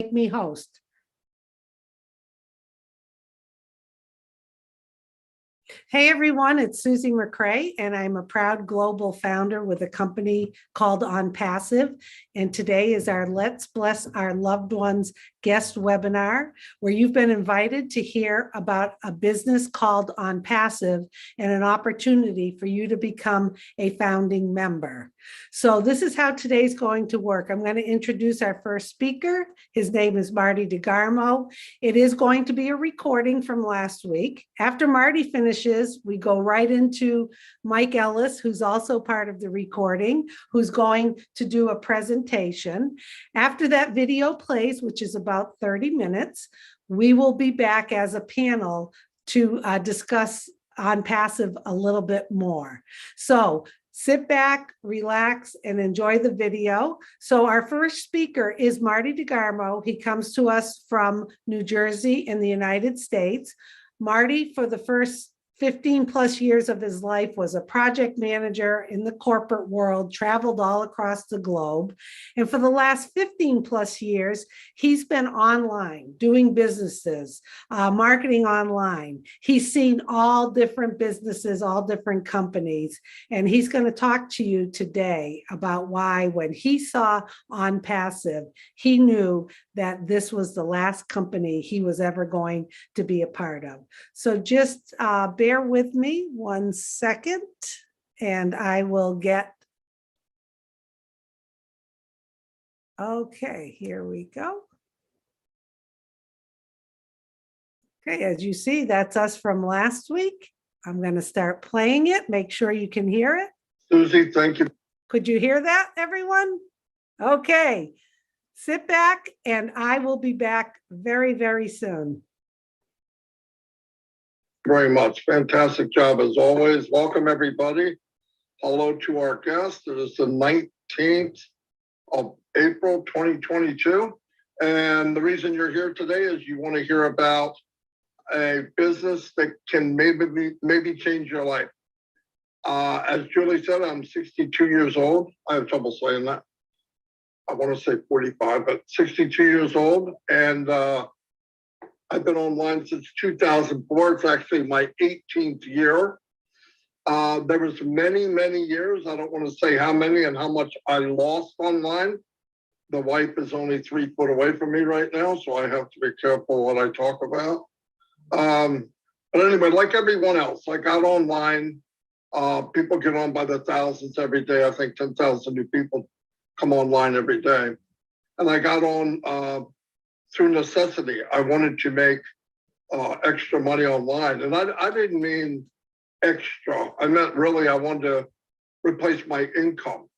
make me host. Hey everyone, it's Susie McCrae, and I'm a proud global founder with a company called OnPassive. And today is our Let's Bless Our Loved Ones guest webinar, where you've been invited to hear about a business called OnPassive and an opportunity for you to become a founding member. So this is how today's going to work. I'm going to introduce our first speaker. His name is Marty DeGarmo. It is going to be a recording from last week. After Marty finishes, we go right into Mike Ellis, who's also part of the recording, who's going to do a presentation. After that video plays, which is about 30 minutes, we will be back as a panel to discuss OnPassive a little bit more. So sit back, relax, and enjoy the video. So our first speaker is Marty DeGarmo. He comes to us from New Jersey in the United States. Marty, for the first 15 plus years of his life, was a project manager in the corporate world, traveled all across the globe. And for the last 15 plus years, he's been online doing businesses, marketing online. He's seen all different businesses, all different companies. And he's going to talk to you today about why, when he saw OnPassive, he knew that this was the last company he was ever going to be a part of. So just bear with me 1 second, and I will get, okay, here we go. Okay, as you see, that's us from last week. I'm going to start playing it. Make sure you can hear it. Susie, thank you. Could you hear that, everyone? Okay, sit back, and I will be back very, very soon. Very much. Fantastic job as always. Welcome everybody. Hello to our guest. It is the 19th of April, 2022. And the reason you're here today is you want to hear about a business that can maybe change your life. As Julie said, I'm 62 years old. I have trouble saying that. I want to say 45, but 62 years old. And I've been online since 2004. It's actually my 18th year. There was many, many years. I don't want to say how many and how much I lost online. The wife is only 3 foot away from me right now, so I have to be careful what I talk about. But anyway, like everyone else, I got online. People get on by the thousands every day. I think 10,000 new people come online every day. And I got on through necessity. I wanted to make extra money online. And I didn't mean extra. I meant really I wanted to replace my income.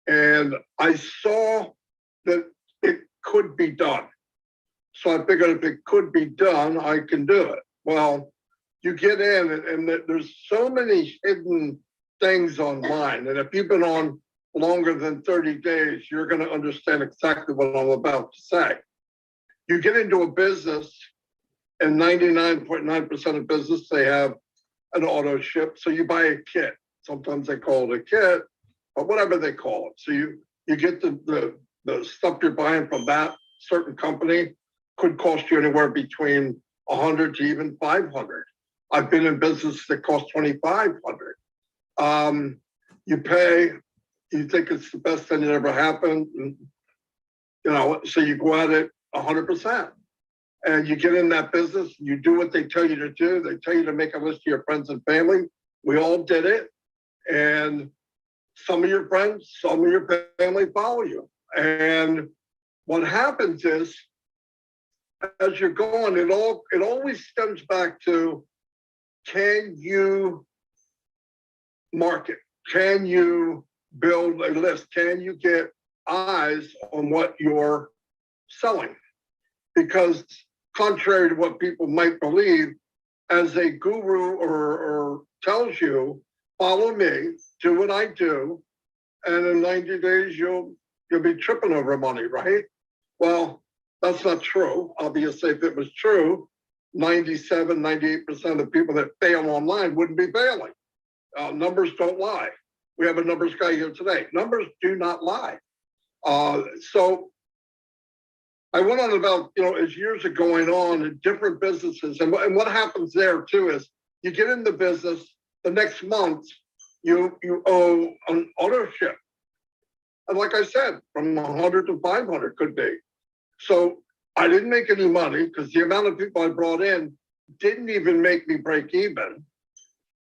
And I saw that it could be done. So I figured if it could be done, I can do it. Well, you get in and there's so many hidden things online. And if you've been on longer than 30 days, you're going to understand exactly what I'm about to say. You get into a business, and 99.9% of business, they have an auto ship. So you buy a kit. Sometimes they call it a kit, or whatever they call it. So you get the stuff you're buying from that certain company could cost you anywhere between 100 to even 500. I've been in business that cost 2,500. You pay, you think it's the best thing that ever happened, and, so you go at it 100%. And you get in that business, you do what they tell you to do. They tell you to make a list of your friends and family. We all did it. And some of your friends, some of your family follow you. And what happens is, as you're going, it always stems back to, can you market? Can you build a list? Can you get eyes on what you're selling? Because contrary to what people might believe, as a guru or tells you, follow me, do what I do, and in 90 days you'll be tripping over money, right? Well, that's not true. Obviously, if it was true, 97, 98% of the people that fail online wouldn't be failing. Numbers don't lie. We have a numbers guy here today. Numbers do not lie. So I went on about, as years are going on in different businesses. And what happens there too is you get in the business, the next month, you owe an ownership. And like I said, from 100 to 500 could be. So I didn't make any money because the amount of people I brought in didn't even make me break even.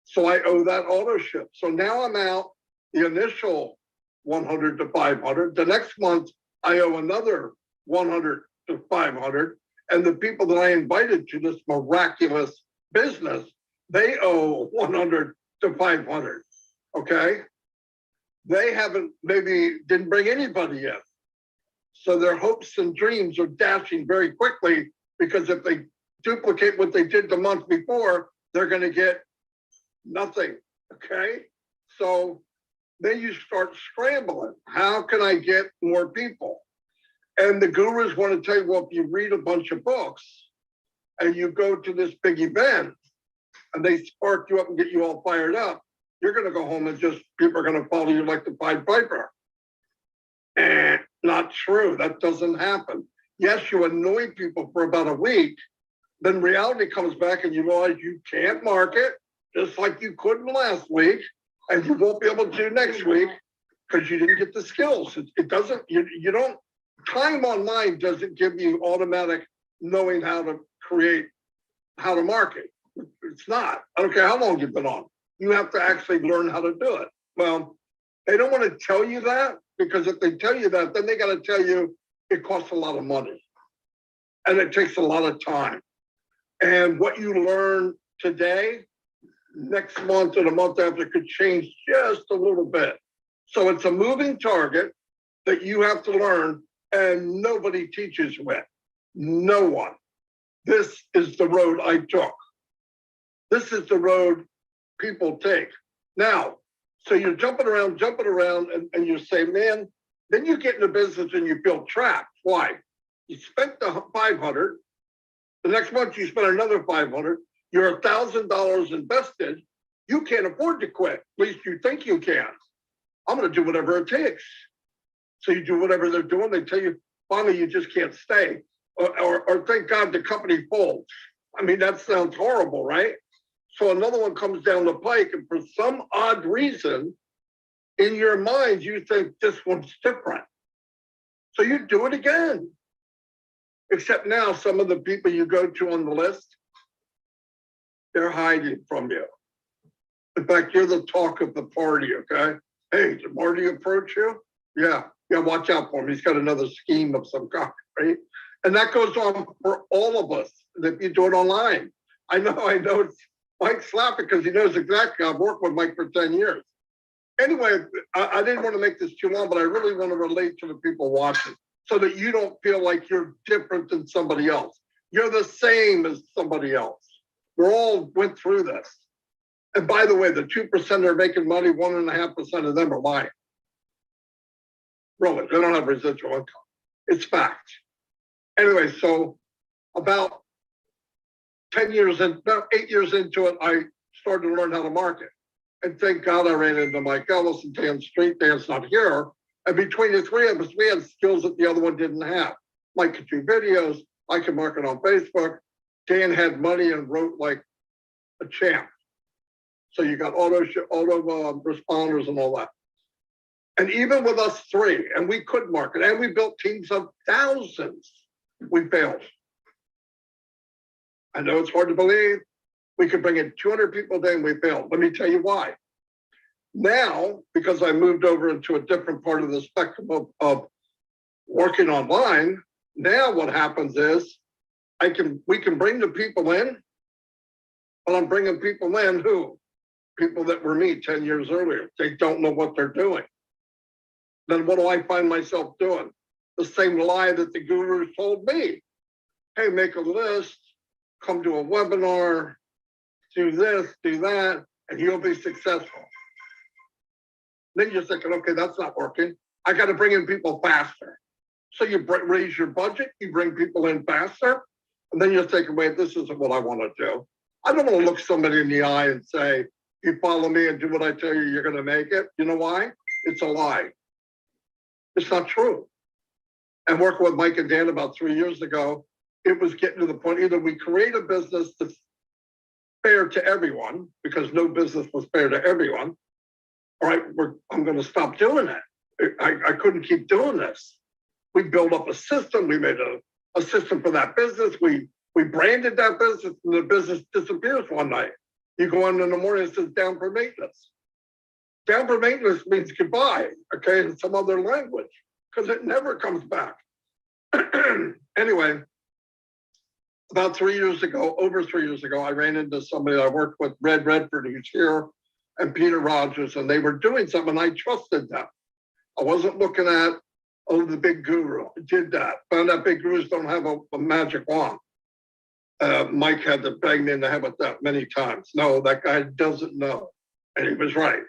So I owe that ownership. So now I'm out the initial 100 to 500. The next month, I owe another 100 to 500. And the people that I invited to this miraculous business, they owe 100 to 500. Okay. They maybe didn't bring anybody in. So their hopes and dreams are dashing very quickly because if they duplicate what they did the month before, they're going to get nothing. Okay. So then you start scrambling. How can I get more people? And the gurus want to tell you, well, if you read a bunch of books and you go to this big event and they spark you up and get you all fired up, you're going to go home and just people are going to follow you like the Pied Piper. And not true. That doesn't happen. Yes, you annoy people for about a week. Then reality comes back and you realize you can't market just like you couldn't last week. And you won't be able to next week because you didn't get the skills. It doesn't, you don't, time online doesn't give you automatic knowing how to create, how to market. It's not. I don't care how long you've been on. You have to actually learn how to do it. Well, they don't want to tell you that because if they tell you that, then they got to tell you it costs a lot of money and it takes a lot of time. And what you learn today, next month or the month after could change just a little bit. So it's a moving target that you have to learn and nobody teaches with. No one. This is the road I took. This is the road people take. Now, so you're jumping around, and you say, man, then you get in the business and you feel trapped. Why? You spent the 500. The next month you spend another 500. You're $1,000 invested. You can't afford to quit. At least you think you can. I'm going to do whatever it takes. So you do whatever they're doing. They tell you, finally, you just can't stay. Or thank God the company folds. I mean, that sounds horrible, right? So another one comes down the pike, and for some odd reason, in your mind, you think this one's different. So you do it again. Except now, some of the people you go to on the list, they're hiding from you. In fact, you're the talk of the party, okay? Hey, did Marty approach you? Yeah, watch out for him. He's got another scheme of some kind, right? And that goes on for all of us if you do it online. I know it's Mike's laughing because he knows exactly. I've worked with Mike for 10 years. Anyway, I didn't want to make this too long, but I really want to relate to the people watching so that you don't feel like you're different than somebody else. You're the same as somebody else. We all went through this. And by the way, the 2% that are making money, 1.5% of them are lying. Really, they don't have residual income. It's fact. Anyway, so about 8 years into it, I started to learn how to market. And thank God I ran into Mike Ellis and Dan Street. Dan's not here. And between the three of us, we had skills that the other one didn't have. Mike could do videos. I could market on Facebook. Dan had money and wrote like a champ. So you got auto responders and all that. And even with us three, and we could market, and we built teams of thousands, we failed. I know it's hard to believe. We could bring in 200 people a day and we failed. Let me tell you why. Now, because I moved over into a different part of the spectrum of working online, now what happens is we can bring the people in, but I'm bringing people in who? People that were me 10 years earlier. They don't know what they're doing. Then what do I find myself doing? The same lie that the gurus told me. Hey, make a list, come to a webinar, do this, do that, and you'll be successful. Then you're thinking, okay, that's not working. I got to bring in people faster. So you raise your budget, you bring people in faster, and then you're thinking, wait, this isn't what I want to do. I don't want to look somebody in the eye and say, you follow me and do what I tell you, you're going to make it. You know why? It's a lie. It's not true. and working with Mike and Dan about 3 years ago, it was getting to the point, either we create a business that's fair to everyone, because no business was fair to everyone, all right, I'm going to stop doing it. I couldn't keep doing this. We built up a system. We made a system for that business. We branded that business, and the business disappears one night. You go in the morning, it says down for maintenance. Down for maintenance means goodbye, okay, in some other language, because it never comes back. Anyway, about 3 years ago, over 3 years ago, I ran into somebody I worked with, Red Redford, who's here, and Peter Rogers, and they were doing something, and I trusted them. I wasn't looking at, oh, the big guru. I did that. Found out big gurus don't have a magic wand. Mike had to bang me in the head with that many times. No, that guy doesn't know. And he was right.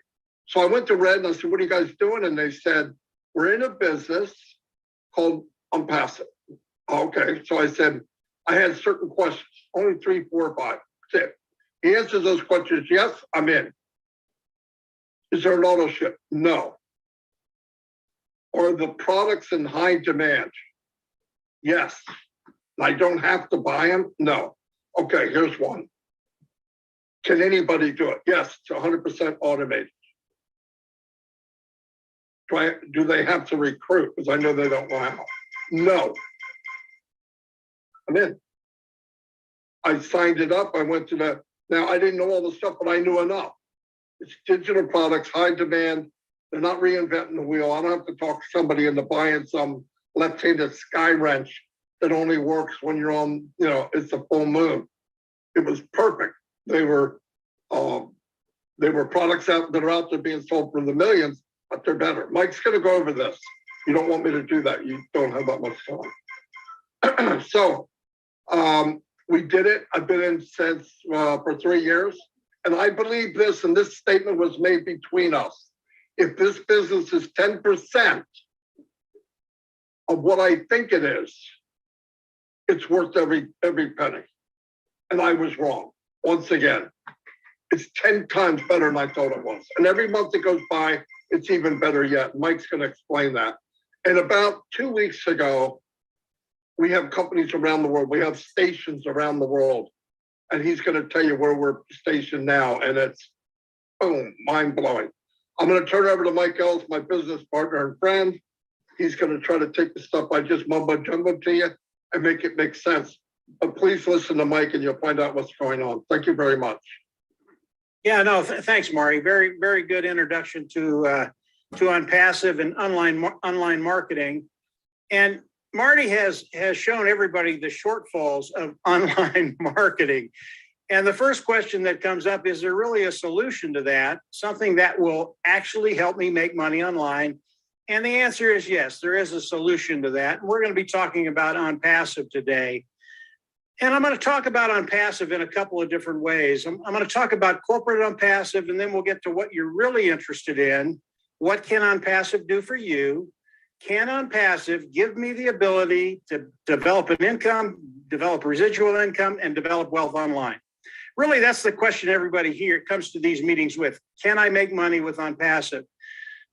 So I went to Red and I said, what are you guys doing? And they said, we're in a business called OnPassive. Okay. So I said, I had certain questions, only 3, 4, 5. That's it. He answers those questions. Yes, I'm in. Is there an auto ship? No. Are the products in high demand? Yes. I don't have to buy them? No. Okay, here's one. Can anybody do it? Yes, it's 100% automated. Do they have to recruit? Because I know they don't know how. No. I'm in. I signed it up. I went to that. Now, I didn't know all the stuff, but I knew enough. It's digital products, high demand. They're not reinventing the wheel. I don't have to talk to somebody into buying some left-handed sky wrench that only works when you're on, it's a full moon. It was perfect. They were products that are out there being sold for the millions, but they're better. Mike's going to go over this. You don't want me to do that. You don't have that much time. So we did it. I've been in since for 3 years. And I believe this, and this statement was made between us. If this business is 10% of what I think it is, it's worth every penny. And I was wrong. Once again, it's 10 times better than I thought it was. And every month that goes by, it's even better yet. Mike's going to explain that. And about 2 weeks ago, we have companies around the world. We have stations around the world. And he's going to tell you where we're stationed now. And it's, boom, mind-blowing. I'm going to turn it over to Mike Ellis, my business partner and friend. He's going to try to take the stuff I just mumbo-jumbo to you and make it make sense. But please listen to Mike and you'll find out what's going on. Thank you very much. Yeah, no, thanks, Marty. Very, very good introduction to OnPassive and online marketing. And Marty has shown everybody the shortfalls of online marketing. And the first question that comes up, is there really a solution to that? Something that will actually help me make money online? And the answer is yes, there is a solution to that. We're going to be talking about OnPassive today. And I'm going to talk about OnPassive in a couple of different ways. I'm going to talk about corporate OnPassive, and then we'll get to what you're really interested in. What can OnPassive do for you? Can OnPassive give me the ability to develop an income, develop residual income, and develop wealth online? Really, that's the question everybody here comes to these meetings with. Can I make money with OnPassive?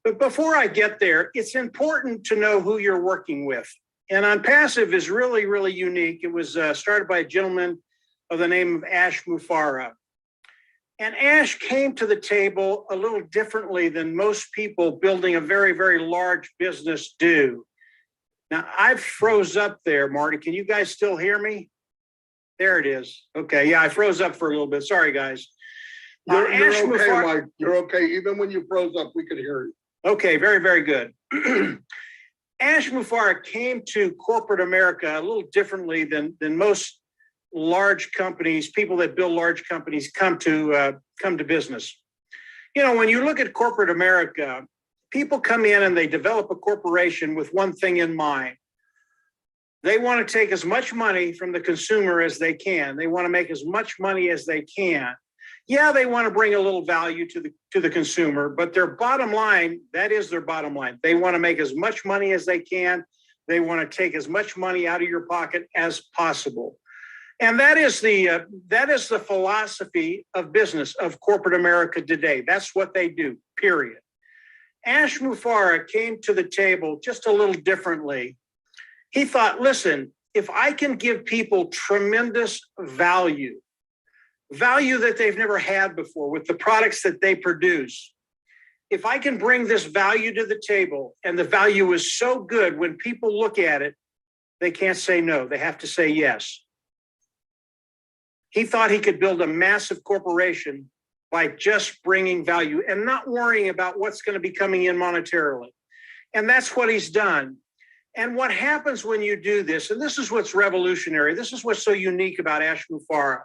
But before I get there, it's important to know who you're working with. And OnPassive is really, really unique. It was started by a gentleman of the name of Ash Mufareh. And Ash came to the table a little differently than most people building a very, very large business do. Now, I froze up there, Marty. Can you guys still hear me? There it is. Okay, yeah, I froze up for a little bit. Sorry, guys. You're okay, Mike. You're okay. Even when you froze up, we could hear you. Okay, very, very good. Ash Mufareh came to corporate America a little differently than most large companies, people that build large companies come to business. You know, when you look at corporate America, people come in and they develop a corporation with one thing in mind. They want to take as much money from the consumer as they can. They want to make as much money as they can. Yeah, they want to bring a little value to the consumer, but their bottom line, that is their bottom line. They want to make as much money as they can. They want to take as much money out of your pocket as possible. And that is the philosophy of business of corporate America today. That's what they do, period. Ash Mufareh came to the table just a little differently. He thought, listen, if I can give people tremendous value that they've never had before with the products that they produce, if I can bring this value to the table and the value is so good, when people look at it, they can't say no, they have to say yes. He thought he could build a massive corporation by just bringing value and not worrying about what's going to be coming in monetarily. And that's what he's done. And what happens when you do this, and this is what's revolutionary, this is what's so unique about Ash Mufareh.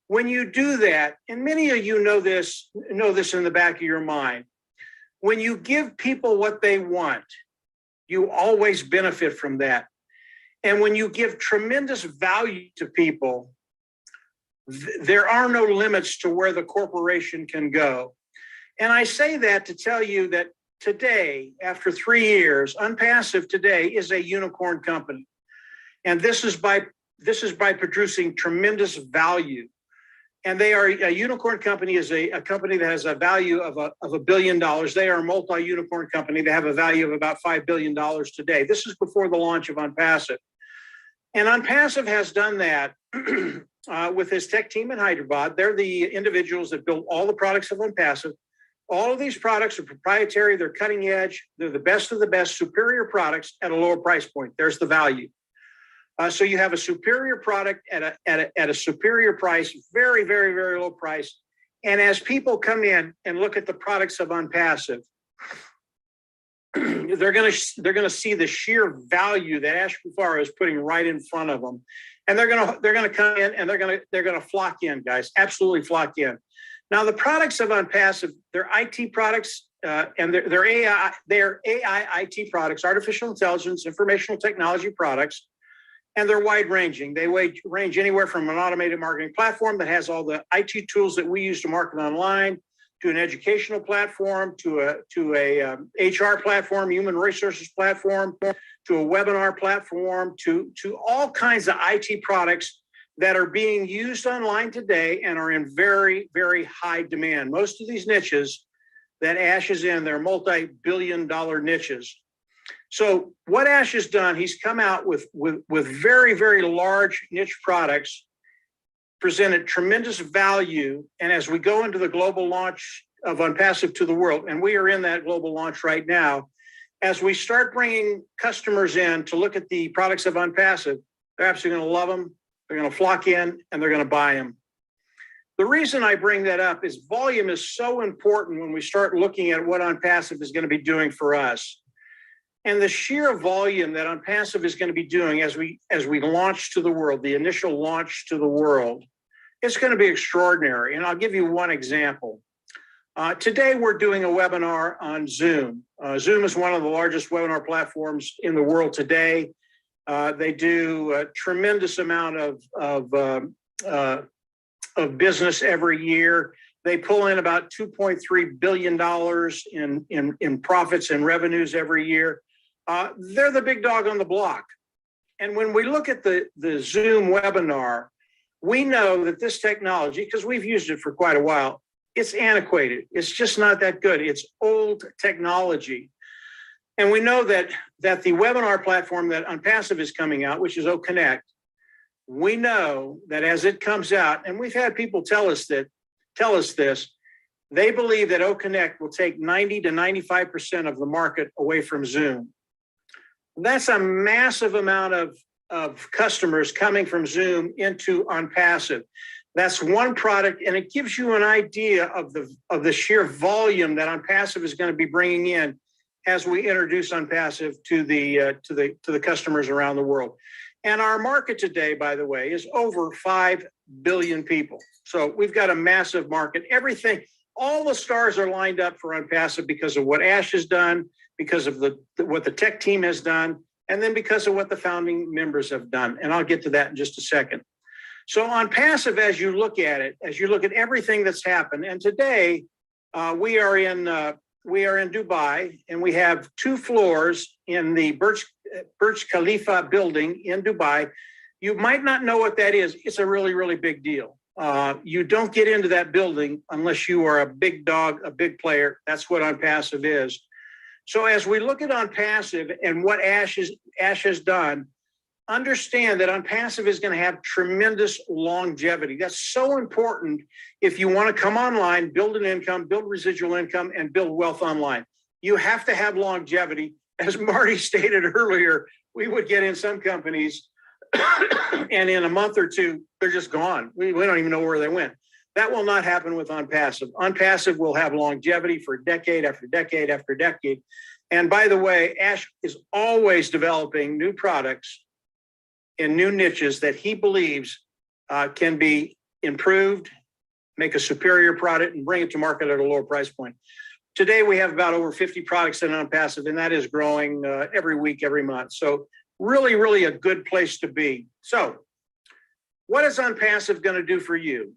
When you do that, and many of you know this in the back of your mind, when you give people what they want, you always benefit from that. And when you give tremendous value to people, there are no limits to where the corporation can go. And I say that to tell you that today, after 3 years, OnPassive today is a unicorn company. And this is by producing tremendous value. And they are a unicorn company is a company that has a value of $1 billion. They are a multi-unicorn company. They have a value of about $5 billion today. This is before the launch of OnPassive. And OnPassive has done that with his tech team in Hyderabad. They're the individuals that built all the products of OnPassive. All of these products are proprietary. They're cutting edge. They're the best of the best, superior products at a lower price point. There's the value. So you have a superior product at a superior price, very, very, very low price. And as people come in and look at the products of OnPassive, they're going to see the sheer value that Ash Mufareh is putting right in front of them, and they're going to come in and they're going to flock in, guys, absolutely flock in. Now, the products of OnPassive, they're IT products, and they're AI IT products, artificial intelligence, informational technology products. And they're wide ranging. They range anywhere from an automated marketing platform that has all the IT tools that we use to market online, to an educational platform, to a HR platform, human resources platform, to a webinar platform, to all kinds of IT products that are being used online today and are in very, very high demand. Most of these niches that Ash is in, they're multi-billion-dollar niches. So what Ash has done, he's come out with very, very large niche products, presented tremendous value. And as we go into the global launch of OnPassive to the world, and we are in that global launch right now, as we start bringing customers in to look at the products of OnPassive, they're absolutely going to love them. They're going to flock in and they're going to buy them. The reason I bring that up is volume is so important when we start looking at what OnPassive is going to be doing for us. And the sheer volume that OnPassive is going to be doing as we launch to the world, the initial launch to the world, it's going to be extraordinary. And I'll give you one example. Today, we're doing a webinar on Zoom. Zoom is one of the largest webinar platforms in the world today. They do a tremendous amount of business every year. They pull in about $2.3 billion in profits and revenues every year. They're the big dog on the block. And when we look at the Zoom webinar, we know that this technology, because we've used it for quite a while, it's antiquated. It's just not that good. It's old technology. And we know that the webinar platform that OnPassive is coming out, which is OConnect, we know that as it comes out, and we've had people tell us this, they believe that OConnect will take 90 to 95% of the market away from Zoom. That's a massive amount of customers coming from Zoom into OnPassive. That's one product, and it gives you an idea of the sheer volume that OnPassive is going to be bringing in as we introduce OnPassive to the customers around the world. And our market today, by the way, is over 5 billion people. So we've got a massive market. Everything, all the stars are lined up for OnPassive because of what Ash has done, because of what the tech team has done, and then because of what the founding members have done. And I'll get to that in just a second. So OnPassive, as you look at it, as you look at everything that's happened, and today we are in Dubai, and we have 2 floors in the Burj Khalifa building in Dubai. You might not know what that is. It's a really, really big deal. You don't get into that building unless you are a big dog, a big player. That's what OnPassive is. So as we look at OnPassive and what Ash has done, understand that OnPassive is going to have tremendous longevity. That's so important if you want to come online, build an income, build residual income, and build wealth online. You have to have longevity. As Marty stated earlier, we would get in some companies and in a month or two, they're just gone. We don't even know where they went. That will not happen with OnPassive. OnPassive will have longevity for decade after decade after decade. And by the way, Ash is always developing new products in new niches that he believes can be improved, make a superior product, and bring it to market at a lower price point. Today, we have about over 50 products in OnPassive, and that is growing every week, every month. So really, really a good place to be. So what is OnPassive going to do for you?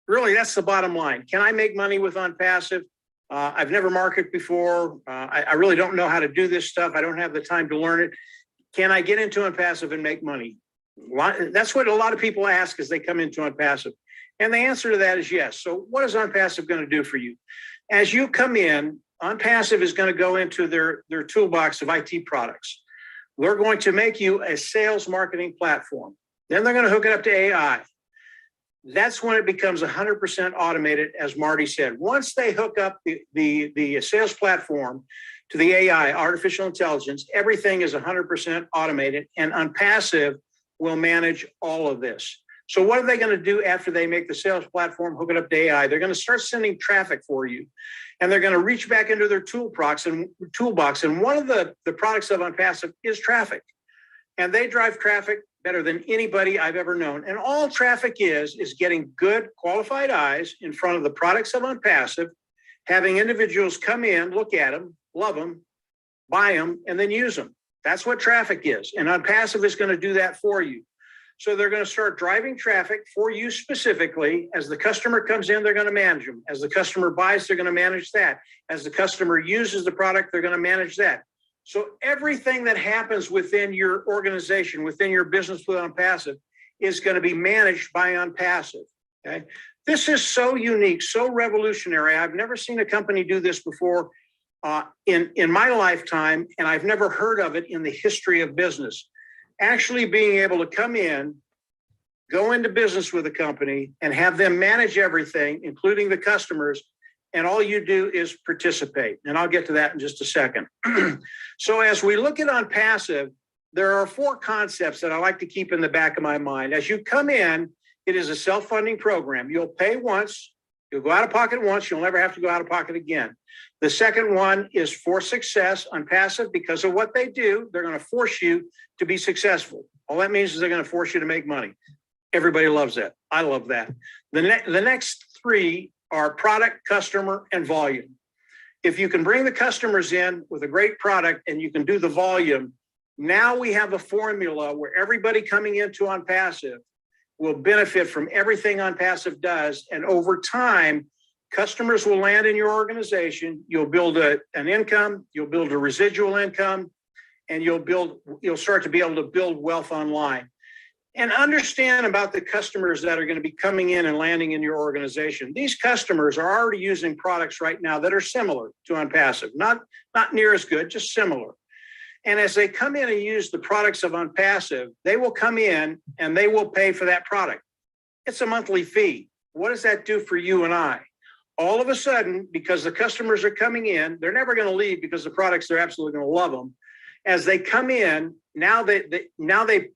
Really, that's the bottom line. Can I make money with OnPassive? I've never marketed before. I really don't know how to do this stuff. I don't have the time to learn it. Can I get into OnPassive and make money? That's what a lot of people ask as they come into OnPassive. And the answer to that is yes. So what is OnPassive going to do for you? As you come in, OnPassive is going to go into their toolbox of IT products. They're going to make you a sales marketing platform. Then they're going to hook it up to AI. That's when it becomes 100% automated, as Marty said. Once they hook up the sales platform to the AI, artificial intelligence, everything is 100% automated, and OnPassive will manage all of this. So what are they going to do after they make the sales platform, hook it up to AI? They're going to start sending traffic for you, and they're going to reach back into their toolbox. And one of the products of OnPassive is traffic, and they drive traffic better than anybody I've ever known. And all traffic is getting good qualified eyes in front of the products of OnPassive, having individuals come in, look at them, love them, buy them, and then use them. That's what traffic is. And OnPassive is going to do that for you. So they're going to start driving traffic for you specifically. As the customer comes in, they're going to manage them. As the customer buys, they're going to manage that. As the customer uses the product, they're going to manage that. So everything that happens within your organization, within your business with OnPassive, is going to be managed by OnPassive. Okay? This is so unique, so revolutionary. I've never seen a company do this before in my lifetime, and I've never heard of it in the history of business. Actually being able to come in, go into business with a company, and have them manage everything, including the customers, and all you do is participate. And I'll get to that in just a second. So as we look at OnPassive, there are 4 concepts that I like to keep in the back of my mind. As you come in, it is a self-funding program. You'll pay once, you'll go out of pocket once, you'll never have to go out of pocket again. The second one is for success. OnPassive, because of what they do, they're going to force you to be successful. All that means is they're going to force you to make money. Everybody loves that. I love that. The next 3 are product, customer, and volume. If you can bring the customers in with a great product and you can do the volume, now we have a formula where everybody coming into OnPassive will benefit from everything OnPassive does. And over time, customers will land in your organization. You'll build an income, you'll build a residual income, and you'll start to be able to build wealth online. And understand about the customers that are going to be coming in and landing in your organization. These customers are already using products right now that are similar to OnPassive, not near as good, just similar. And as they come in and use the products of OnPassive, they will come in and they will pay for that product. It's a monthly fee. What does that do for you and I? All of a sudden, because the customers are coming in, they're never going to leave because the products, they're absolutely going to love them. As they come in, now they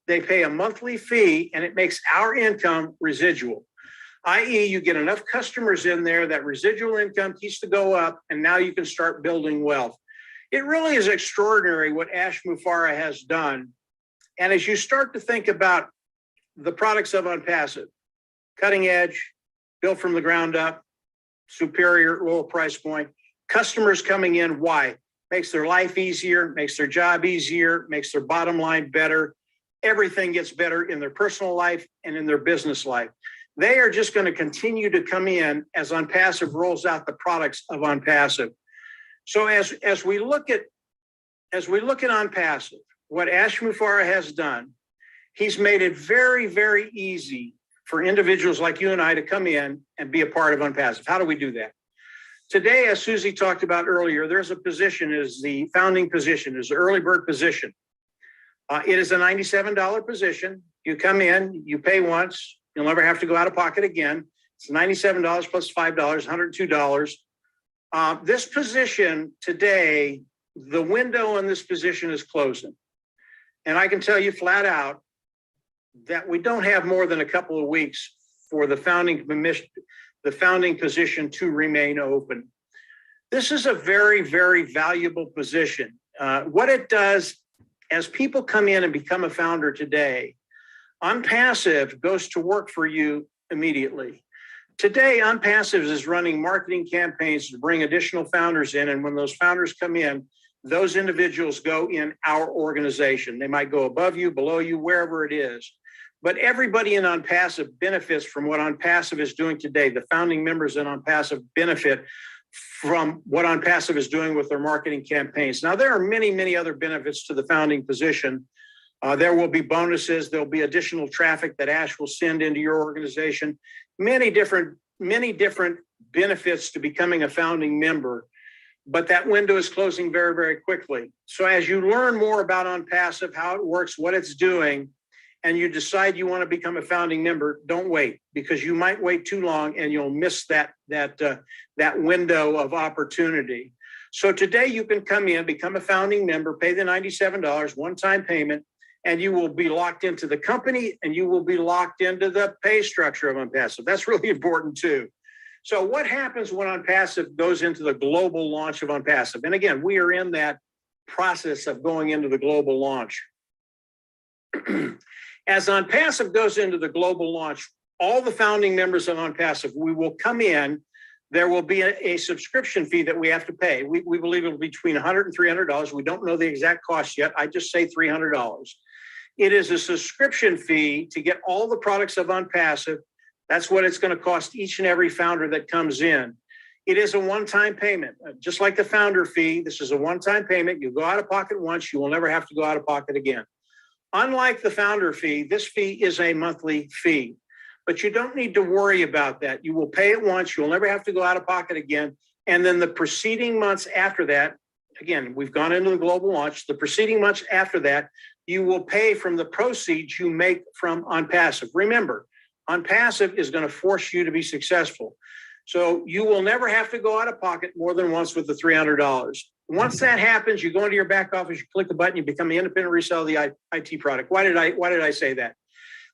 pay a monthly fee, and it makes our income residual, i.e. you get enough customers in there that residual income keeps to go up, and now you can start building wealth. It really is extraordinary what Ash Mufareh has done. And as you start to think about the products of OnPassive, cutting edge, built from the ground up, superior, lower price point, customers coming in, why? Makes their life easier, makes their job easier, makes their bottom line better. Everything gets better in their personal life and in their business life. They are just going to continue to come in as OnPassive rolls out the products of OnPassive. So as we look at OnPassive, what Ash Mufareh has done, he's made it very, very easy for individuals like you and I to come in and be a part of OnPassive. How do we do that? Today, as Susie talked about earlier, there's a position, is the founding position, is the early bird position. It is a $97 position. You come in, you pay once, you'll never have to go out of pocket again. It's $97 plus $5, $102. This position today, the window on this position is closing. And I can tell you flat out that we don't have more than a couple of weeks for the founding position to remain open. This is a very, very valuable position. What it does, as people come in and become a founder today, OnPassive goes to work for you immediately. Today, OnPassive is running marketing campaigns to bring additional founders in. And when those founders come in, those individuals go in our organization. They might go above you, below you, wherever it is. But everybody in OnPassive benefits from what OnPassive is doing today. The founding members in OnPassive benefit from what OnPassive is doing with their marketing campaigns. Now, there are many, many other benefits to the founding position. There will be bonuses. There'll be additional traffic that Ash will send into your organization. Many different benefits to becoming a founding member. But that window is closing very, very quickly. So as you learn more about OnPassive, how it works, what it's doing, and you decide you want to become a founding member, don't wait, because you might wait too long and you'll miss that window of opportunity. So today you can come in, become a founding member, pay the $97 one-time payment, and you will be locked into the company and you will be locked into the pay structure of OnPassive. That's really important too. So what happens when OnPassive goes into the global launch of OnPassive? And again, we are in that process of going into the global launch. As OnPassive goes into the global launch, all the founding members of OnPassive, we will come in. There will be a subscription fee that we have to pay. We believe it will be between $100 and $300. We don't know the exact cost yet. I just say $300. It is a subscription fee to get all the products of OnPassive. That's what it's going to cost each and every founder that comes in. It is a one-time payment. Just like the founder fee, this is a one-time payment. You go out of pocket once, you will never have to go out of pocket again. Unlike the founder fee, this fee is a monthly fee, but you don't need to worry about that. You will pay it once, you'll never have to go out of pocket again. And then the preceding months after that, again, we've gone into the global launch, the preceding months after that, you will pay from the proceeds you make from OnPassive. Remember, OnPassive is going to force you to be successful. So you will never have to go out of pocket more than once with the $300. Once that happens, you go into your back office, you click the button, you become the independent reseller of the IT product. Why did I say that?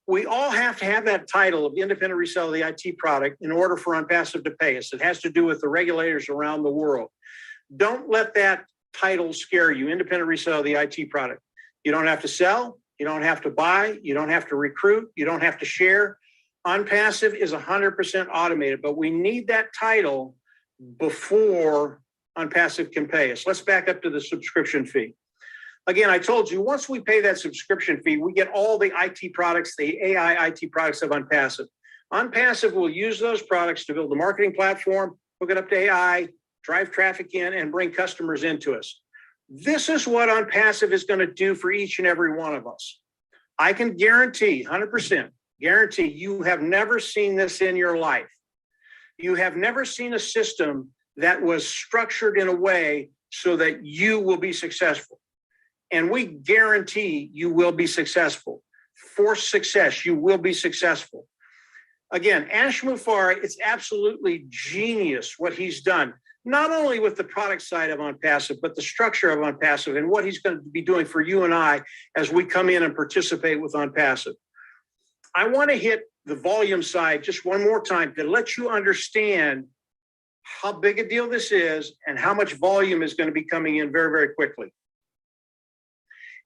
We all have to have that title of independent reseller of the IT product in order for OnPassive to pay us. It has to do with the regulators around the world. Don't let that title scare you, independent reseller of the IT product. You don't have to sell, you don't have to buy, you don't have to recruit, you don't have to share. OnPassive is 100% automated, but we need that title before OnPassive can pay us. Let's back up to the subscription fee. Again, I told you, once we pay that subscription fee, we get all the IT products, the AI IT products of OnPassive. OnPassive will use those products to build a marketing platform, hook it up to AI, drive traffic in, and bring customers into us. This is what OnPassive is going to do for each and every one of us. I can guarantee, 100%, guarantee you have never seen this in your life. You have never seen a system that was structured in a way so that you will be successful. And we guarantee you will be successful. For success, you will be successful. Again, Ash Mufareh, it's absolutely genius what he's done, not only with the product side of OnPassive, but the structure of OnPassive and what he's going to be doing for you and I as we come in and participate with OnPassive. I want to hit the volume side just one more time to let you understand how big a deal this is and how much volume is going to be coming in very, very quickly.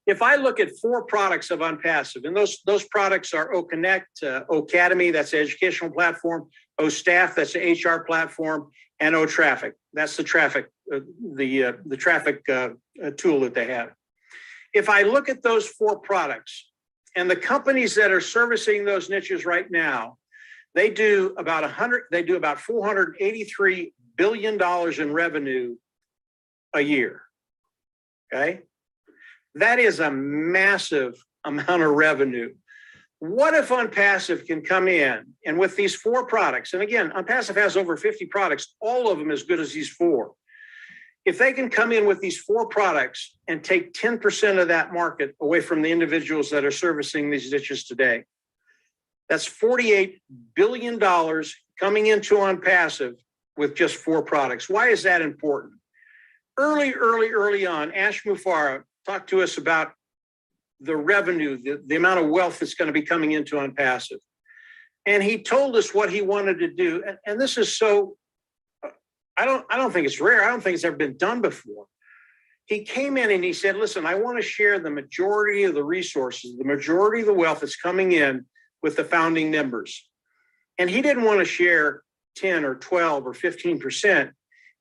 If I look at 4 products of OnPassive, and those products are OConnect, OCademy, that's the educational platform, OStaff, that's the HR platform, and OTraffic, that's the traffic, the traffic tool that they have. If I look at those 4 products and the companies that are servicing those niches right now, they do about $483 billion in revenue a year. Okay. That is a massive amount of revenue. What if OnPassive can come in and with these 4 products, and again, OnPassive has over 50 products, all of them as good as these 4. If they can come in with these 4 products and take 10% of that market away from the individuals that are servicing these niches today, that's $48 billion coming into OnPassive with just 4 products. Why is that important? Early on, Ash Mufareh talked to us about the revenue, the amount of wealth that's going to be coming into OnPassive. And he told us what he wanted to do. And this is so, I don't think it's rare. I don't think it's ever been done before. He came in and he said, listen, I want to share the majority of the resources, the majority of the wealth that's coming in with the founding members. And he didn't want to share 10 or 12 or 15%.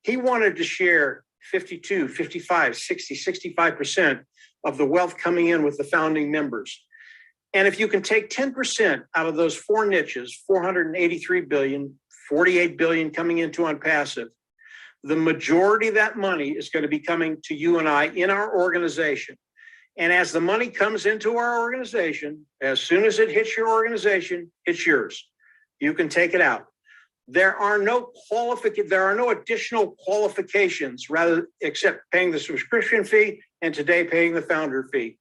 He wanted to share 52, 55, 60, 65% of the wealth coming in with the founding members. And if you can take 10% out of those 4 niches, 483 billion, 48 billion coming into OnPassive, the majority of that money is going to be coming to you and I in our organization. And as the money comes into our organization, as soon as it hits your organization, it's yours. You can take it out. There are no additional qualifications except paying the subscription fee and today paying the founder fee.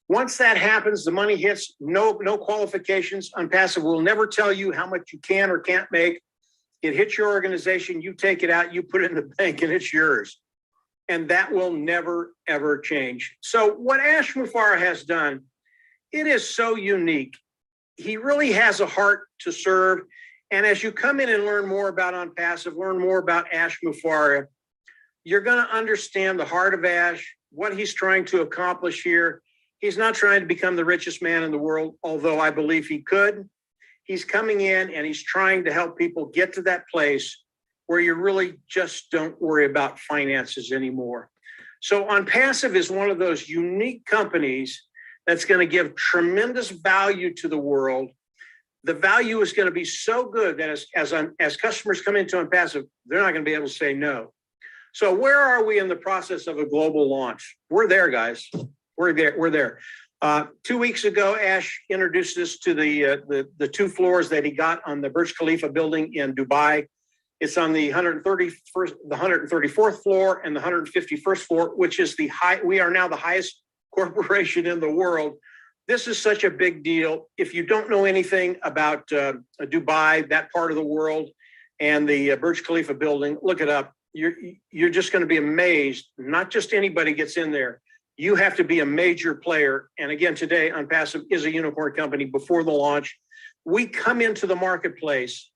Once that happens, the money hits, no qualifications. OnPassive will never tell you how much you can or can't make. It hits your organization, you take it out, you put it in the bank, and it's yours. And that will never, ever change. So what Ash Mufareh has done, it is so unique. He really has a heart to serve. And as you come in and learn more about OnPassive, learn more about Ash Mufareh, you're going to understand the heart of Ash, what he's trying to accomplish here. He's not trying to become the richest man in the world, although I believe he could. He's coming in and he's trying to help people get to that place where you really just don't worry about finances anymore. So OnPassive is one of those unique companies that's going to give tremendous value to the world. The value is going to be so good that as customers come into OnPassive, they're not going to be able to say no. So where are we in the process of a global launch? We're there, guys. We're there. 2 weeks ago, Ash introduced us to the 2 floors that he got on the Burj Khalifa building in Dubai. It's on the 134th floor and the 151st floor, which is we are now the highest corporation in the world. This is such a big deal. If you don't know anything about Dubai, that part of the world, and the Burj Khalifa building, look it up. You're just going to be amazed. Not just anybody gets in there. You have to be a major player. And again, today, OnPassive is a unicorn company before the launch. We come into the marketplace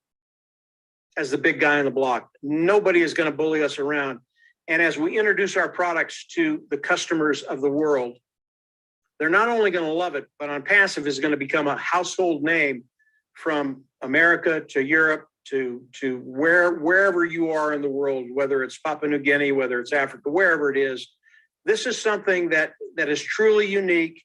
as the big guy on the block. Nobody is going to bully us around. And as we introduce our products to the customers of the world, they're not only going to love it, but OnPassive is going to become a household name from America to Europe to wherever you are in the world, whether it's Papua New Guinea, whether it's Africa, wherever it is. This is something that is truly unique.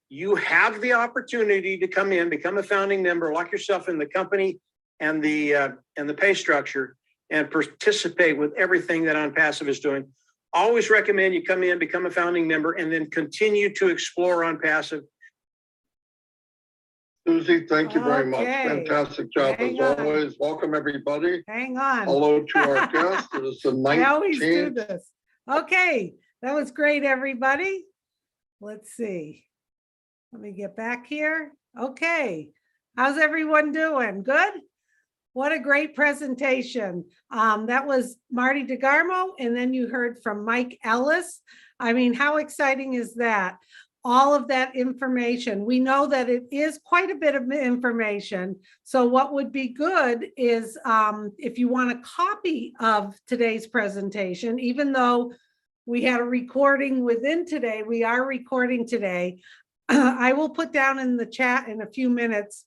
You have the opportunity to come in, become a founding member, lock yourself in the company and the pay structure, and participate with everything that OnPassive is doing. Always recommend you come in, become a founding member, and then continue to explore OnPassive. Susie, thank you very much. Okay. Fantastic job Hang as on. always. Welcome, everybody. Hang on. Hello to our guest. It is the I always do 19th. this. Okay, that was great, everybody. Let's see. Let me get back here. Okay, how's everyone doing? Good? What a great presentation. That was Marty DeGarmo, and then you heard from Mike Ellis. I mean, how exciting is that? All of that information. We know that it is quite a bit of information. So what would be good is if you want a copy of today's presentation, even though we had a recording within today, we are recording today. I will put down in the chat in a few minutes.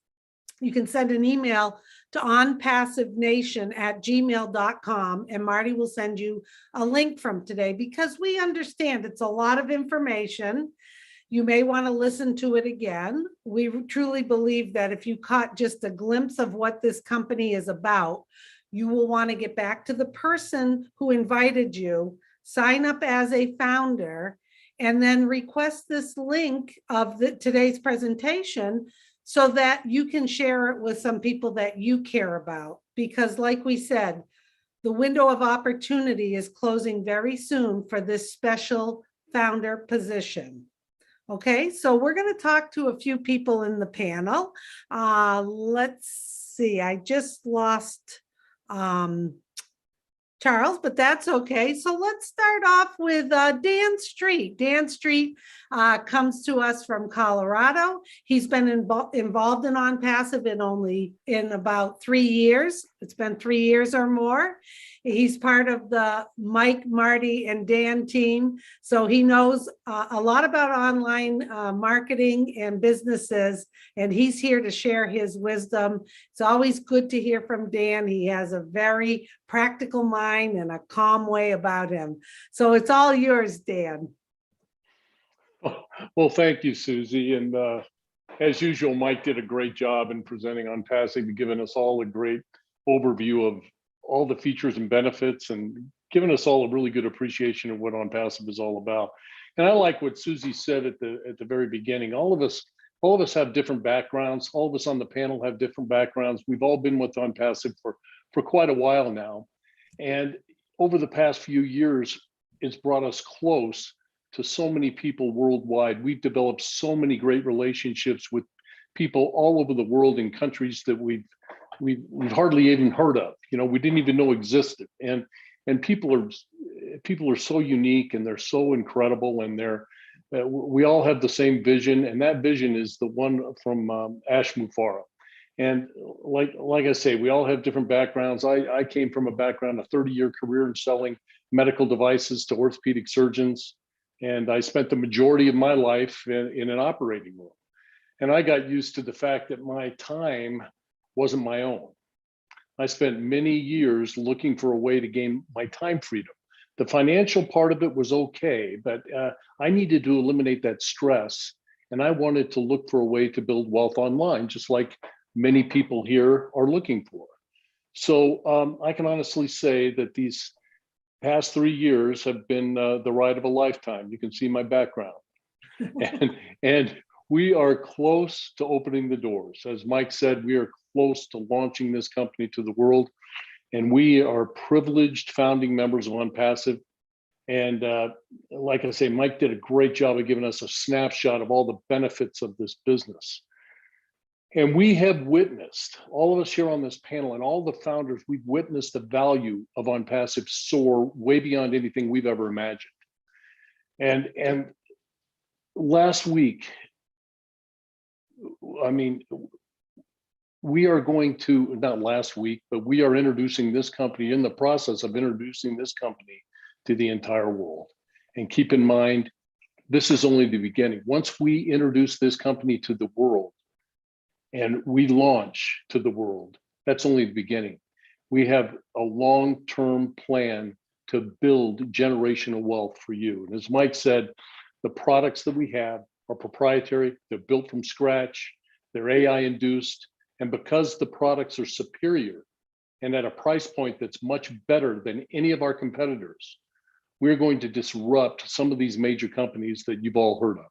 You can send an email to onpassivenation@gmail.com, and Marty will send you a link from today, because we understand it's a lot of information. You may want to listen to it again. We truly believe that if you caught just a glimpse of what this company is about, you will want to get back to the person who invited you, sign up as a founder, and then request this link of today's presentation so that you can share it with some people that you care about. Because like we said, the window of opportunity is closing very soon for this special founder position. Okay, so we're going to talk to a few people in the panel. Let's see, I just lost Charles, but that's okay. So let's start off with Dan Street. Dan Street comes to us from Colorado. He's been involved in OnPassive in about 3 years. It's been 3 years or more. He's part of the Mike, Marty, and Dan team. So he knows a lot about online marketing and businesses, and he's here to share his wisdom. It's always good to hear from Dan. He has a very practical mind and a calm way about him. So it's all yours, Dan. Well, thank you, Susie. And as usual, Mike did a great job in presenting OnPassive and giving us all a great overview of all the features and benefits and giving us all a really good appreciation of what OnPassive is all about. And I like what Susie said at the very beginning. All of us have different backgrounds. All of us on the panel have different backgrounds. We've all been with OnPassive for quite a while now. And over the past few years, it's brought us close to so many people worldwide. We've developed so many great relationships with people all over the world in countries that we've hardly even heard of. You know, we didn't even know existed. And people are so unique and they're so incredible, and we all have the same vision, and that vision is the one from Ash Mufara. And like I say, we all have different backgrounds. I came from a background, a 30-year career in selling medical devices to orthopedic surgeons. And I spent the majority of my life in an operating room. And I got used to the fact that my time wasn't my own. I spent many years looking for a way to gain my time freedom. The financial part of it was okay, but I needed to eliminate that stress. And I wanted to look for a way to build wealth online, just like many people here are looking for. So I can honestly say that these past 3 years have been the ride of a lifetime. You can see my background. and we are close to opening the doors. As Mike said, we are close to launching this company to the world. And we are privileged founding members of OnPassive. And like I say, Mike did a great job of giving us a snapshot of all the benefits of this business. And we have witnessed, all of us here on this panel and all the founders, we've witnessed the value of OnPassive soar way beyond anything we've ever imagined. And last week, I mean, we are going to, not last week, but we are introducing this company, in the process of introducing this company to the entire world. And keep in mind, this is only the beginning. Once we introduce this company to the world, and we launch to the world, that's only the beginning. We have a long-term plan to build generational wealth for you. And as Mike said, the products that we have are proprietary, they're built from scratch, they're AI induced, and because the products are superior and at a price point that's much better than any of our competitors, we're going to disrupt some of these major companies that you've all heard of.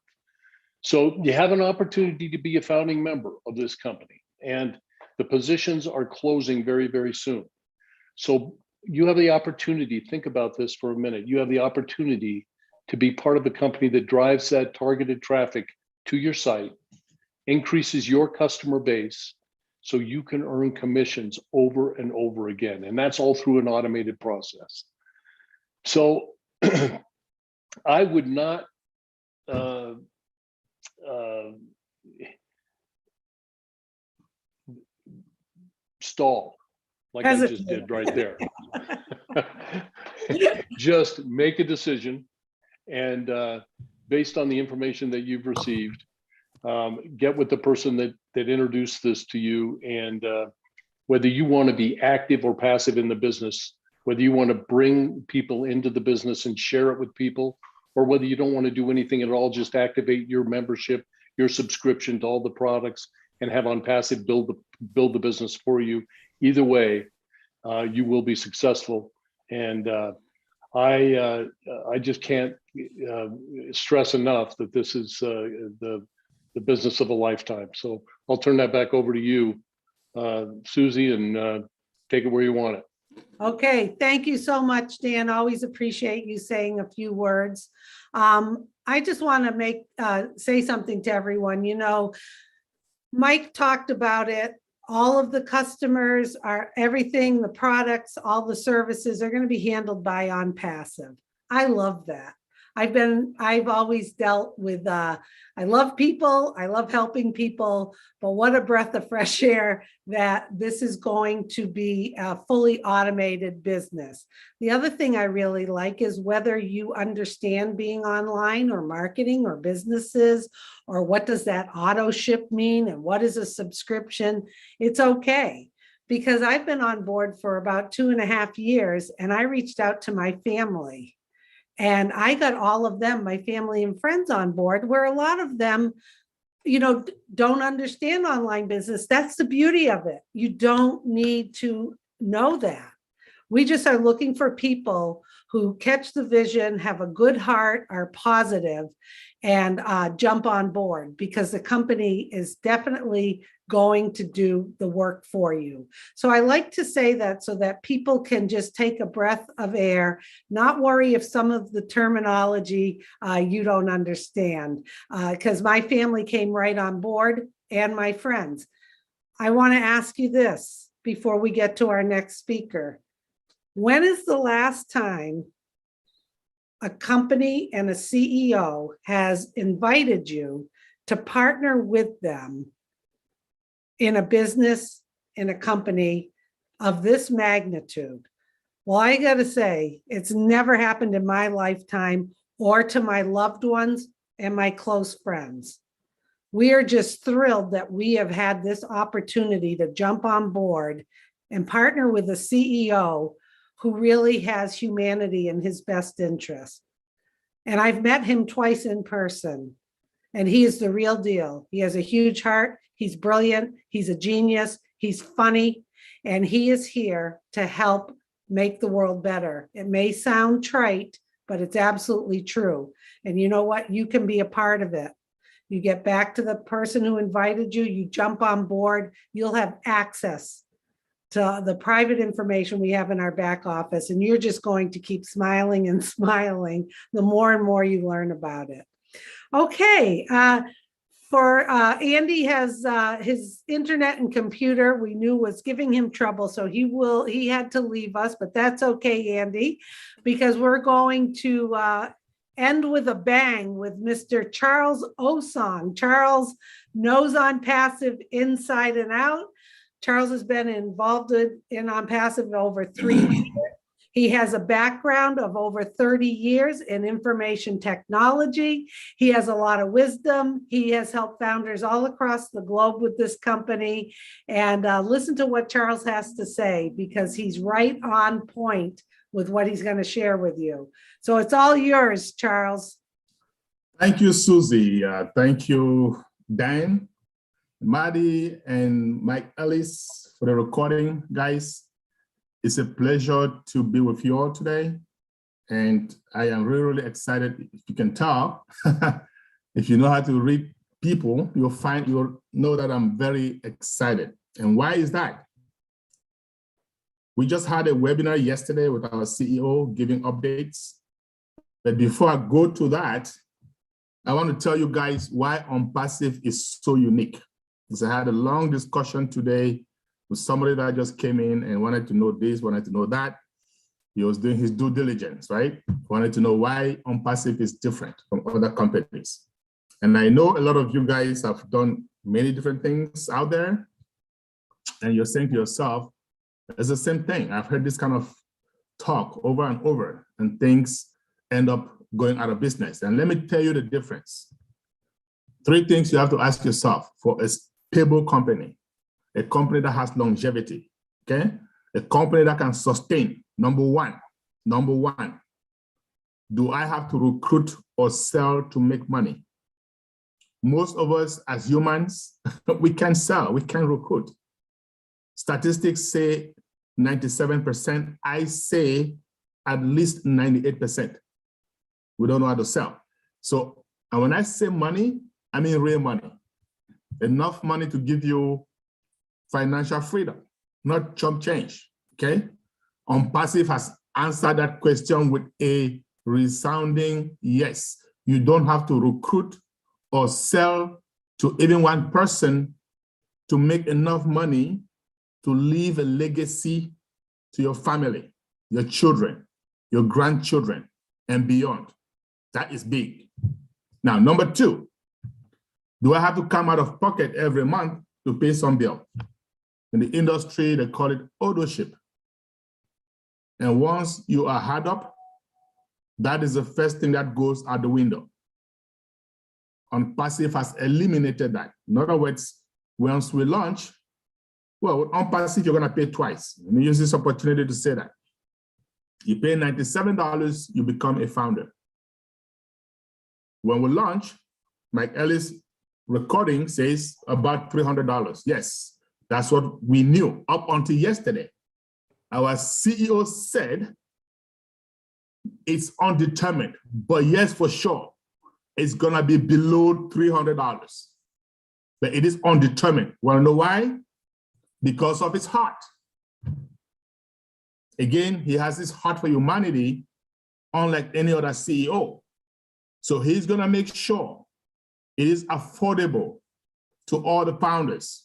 So you have an opportunity to be a founding member of this company, and the positions are closing very, very soon. So you have the opportunity, think about this for a minute, you have the opportunity to be part of the company that drives that targeted traffic to your site, increases your customer base, so you can earn commissions over and over again. And that's all through an automated process. So I would not stall like I just did right there. Just make a decision, and based on the information that you've received, get with the person that introduced this to you, and whether you want to be active or passive in the business, whether you want to bring people into the business and share it with people, or whether you don't want to do anything at all, just activate your membership, your subscription to all the products, and have OnPassive build the business for you. Either way, you will be successful. And I just can't stress enough that this is the the business of a lifetime. So I'll turn that back over to you, Susie, and take it where you want it. Okay, thank you so much, Dan. Always appreciate you saying a few words. I just want to say something to everyone. You know, Mike talked about it. All of the customers are everything, the products, all the services are going to be handled by OnPassive. I love that. I've always dealt with, I love people, I love helping people, but what a breath of fresh air that this is going to be a fully automated business. The other thing I really like is whether you understand being online or marketing or businesses, or what does that auto ship mean and what is a subscription, it's okay. Because I've been on board for about 2.5 years and I reached out to my family. And I got all of them, my family and friends on board, where a lot of them, you know, don't understand online business. That's the beauty of it. You don't need to know that. We just are looking for people who catch the vision, have a good heart, are positive, and jump on board, because the company is definitely going to do the work for you. So I like to say that so that people can just take a breath of air, not worry if some of the terminology you don't understand, because my family came right on board and my friends. I want to ask you this before we get to our next speaker. When is the last time a company and a CEO has invited you to partner with them in a business, in a company of this magnitude? Well, I got to say, it's never happened in my lifetime or to my loved ones and my close friends. We are just thrilled that we have had this opportunity to jump on board and partner with a CEO who really has humanity in his best interest. And I've met him twice in person, and he is the real deal. He has a huge heart. He's brilliant. He's a genius. He's funny, and he is here to help make the world better. It may sound trite, but it's absolutely true. And you know what? You can be a part of it. You get back to the person who invited you, you jump on board, you'll have access to the private information we have in our back office, and you're just going to keep smiling and smiling the more and more you learn about it. Okay, Andy has his internet and computer we knew was giving him trouble, so he had to leave us, but that's okay, Andy, because we're going to end with a bang with Mr. Charles Osong. Charles knows OnPassive inside and out. Charles has been involved in OnPassive over 3 years. He has a background of over 30 years in information technology. He has a lot of wisdom. He has helped founders all across the globe with this company. And listen to what Charles has to say, because he's right on point with what he's going to share with you. So it's all yours, Charles. Thank you, Susie. Thank you, Dan, Maddie, and Mike Ellis for the recording, guys. It's a pleasure to be with you all today. And I am really, really excited. If you can tell, if you know how to read people, you'll know that I'm very excited. And why is that? We just had a webinar yesterday with our CEO giving updates. But before I go to that, I want to tell you guys why OnPassive is so unique. Because I had a long discussion today with somebody that just came in and wanted to know this, wanted to know that. He was doing his due diligence, right? Wanted to know why OnPassive is different from other companies. And I know a lot of you guys have done many different things out there, and you're saying to yourself, it's the same thing. I've heard this kind of talk over and over, and things end up going out of business. And let me tell you the difference. 3 things you have to ask yourself for a stable company, a company that has longevity, okay? A company that can sustain. Number one, do I have to recruit or sell to make money? Most of us as humans, we can sell, we can recruit. Statistics say 97%, I say at least 98%. We don't know how to sell. So, and when I say money, I mean real money. enough money to give you financial freedom, not chump change, okay? OnPassive has answered that question with a resounding yes. You don't have to recruit or sell to even one person to make enough money to leave a legacy to your family, your children, your grandchildren, and beyond. That is big. Now, number two, do I have to come out of pocket every month to pay some bill? In the industry, they call it ownership. And once you are hard up, that is the first thing that goes out the window. OnPassive has eliminated that. In other words, once we launch, well, with OnPassive, you're going to pay twice. Let me use this opportunity to say that. You pay $97, you become a founder. When we launch, Mike Ellis' recording says about $300. Yes, that's what we knew up until yesterday. Our CEO said it's undetermined, but yes, for sure, it's gonna be below $300. But it is undetermined. Wanna know why? Because of his heart. Again, he has this heart for humanity, unlike any other CEO. So he's gonna make sure it is affordable to all the founders.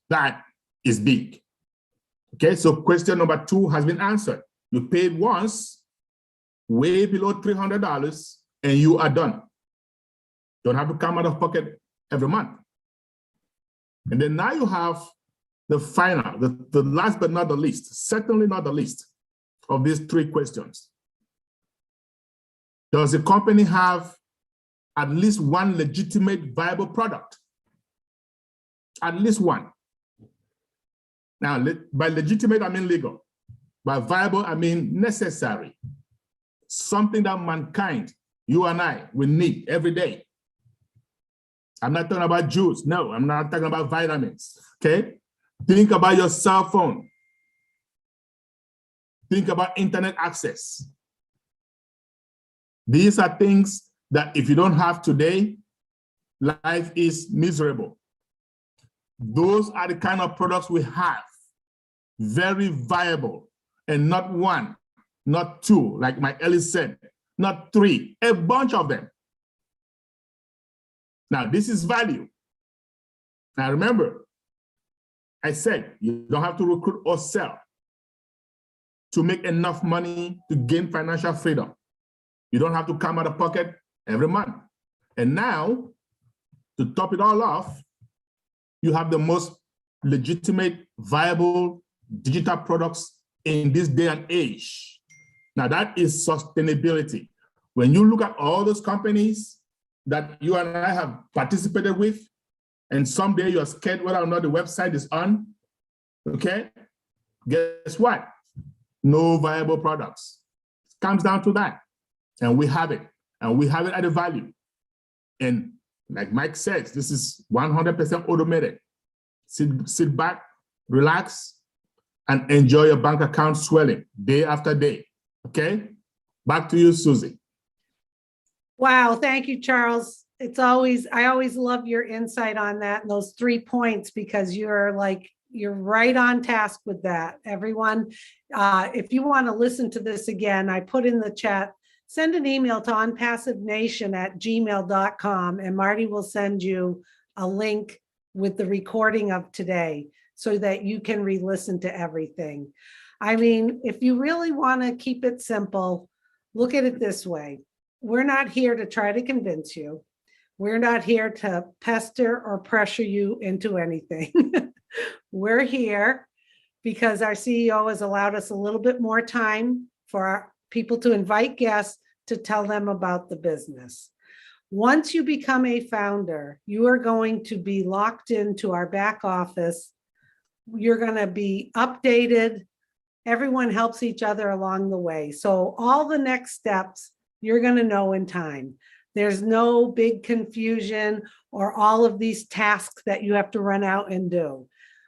That is big. Okay, so question number 2 has been answered. You paid once, way below $300, and you are done. Don't have to come out of pocket every month. And then now you have the final, the last but not the least, certainly not the least of these 3 questions. Does the company have at least one legitimate viable product? At least one. Now, by legitimate, I mean legal. By viable, I mean necessary. Something that mankind, you and I, will need every day. I'm not talking about juice. No, I'm not talking about vitamins, okay? Think about your cell phone. Think about internet access. These are things that if you don't have today, life is miserable. Those are the kind of products we have. Very viable, and not one, not 2, like Mike Ellis said, not 3, a bunch of them. Now, this is value. Now, remember, I said you don't have to recruit or sell to make enough money to gain financial freedom. You don't have to come out of pocket every month. And now, to top it all off, you have the most legitimate, viable digital products in this day and age. Now, that is sustainability. When you look at all those companies that you and I have participated with, and someday you're scared whether or not the website is on, okay? Guess what? No viable products. It comes down to that. And we have it. And we have it at a value. And like Mike says, this is 100% automated. Sit back, relax, and enjoy your bank account swelling day after day, okay? Back to you, Susie. Wow, thank you, Charles. I always love your insight on that and those 3 points, because you're right on task with that. Everyone, if you want to listen to this again, I put in the chat, send an email to onpassivenation@gmail.com, and Marty will send you a link with the recording of today so that you can re-listen to everything. I mean, if you really want to keep it simple, look at it this way. We're not here to try to convince you. We're not here to pester or pressure you into anything. We're here because our CEO has allowed us a little bit more time for our people to invite guests to tell them about the business. Once you become a founder, you are going to be locked into our back office. You're going to be updated. Everyone helps each other along the way. So all the next steps, you're going to know in time. There's no big confusion or all of these tasks that you have to run out and do.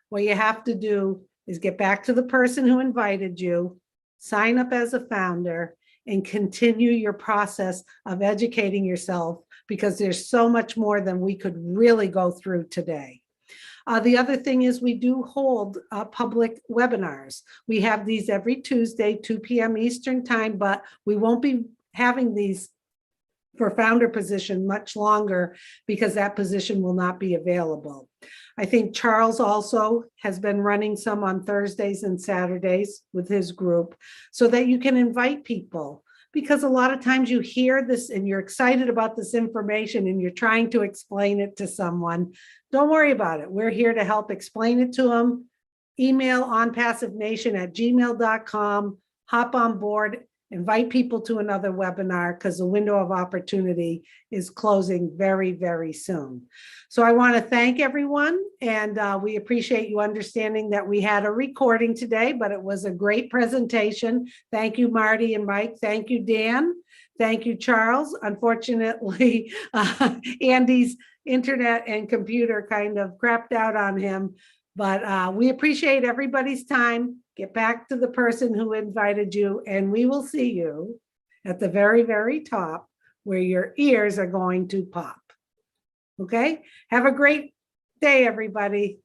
What you have to do is get back to the person who invited you, sign up as a founder, and continue your process of educating yourself because there's so much more than we could really go through today. The other thing is we do hold public webinars. We have these every Tuesday, 2 p.m. Eastern time, but we won't be having these for founder position much longer because that position will not be available. I think Charles also has been running some on Thursdays and Saturdays with his group so that you can invite people, because a lot of times you hear this and you're excited about this information and you're trying to explain it to someone. Don't worry about it. We're here to help explain it to them. Email onpassivenation@gmail.com, hop on board, invite people to another webinar because the window of opportunity is closing very, very soon. So I want to thank everyone, and we appreciate you understanding that we had a recording today, but it was a great presentation. Thank you, Marty and Mike. Thank you, Dan. Thank you, Charles. Unfortunately, Andy's internet and computer kind of crapped out on him, but we appreciate everybody's time. Get back to the person who invited you, and we will see you at the very, very top where your ears are going to pop. Okay? Have a great day, everybody.